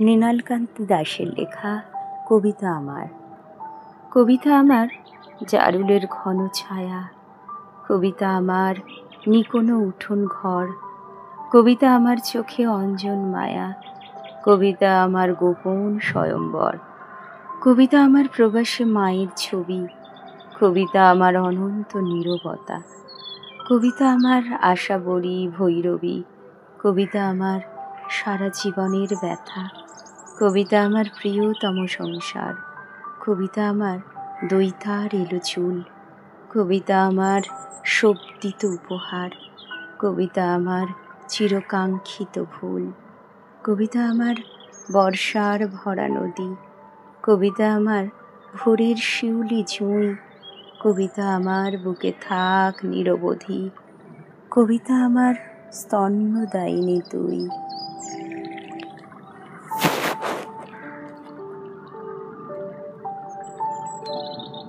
মৃণালকান্তি দাশের লেখা কবিতা আমার। কবিতা আমার জারুলের ঘন ছায়া, কবিতা আমার নিকোনো উঠোন ঘর, কবিতা আমার চোখে অঞ্জন মায়া, কবিতা আমার গোপন স্বয়ম্বর, কবিতা আমার প্রবাসী মায়ের ছবি, কবিতা আমার অনন্ত নীরবতা, কবিতা আমার আশা বড়ি ভৈরবী, কবিতা আমার সারা জীবনের ব্যথা, কবিতা আমার প্রিয়তম সংসার, কবিতা আমার দৈতার এলো চুল, কবিতা আমার শোভিত উপহার, কবিতা আমার চিরকাঙ্ক্ষিত ভুল, কবিতা আমার বর্ষার ভরা নদী, কবিতা আমার ভোরের শিউলি জুঁই, কবিতা আমার বুকে থাক নিরবধি, কবিতা আমার স্তন্যদায়িনী তুই।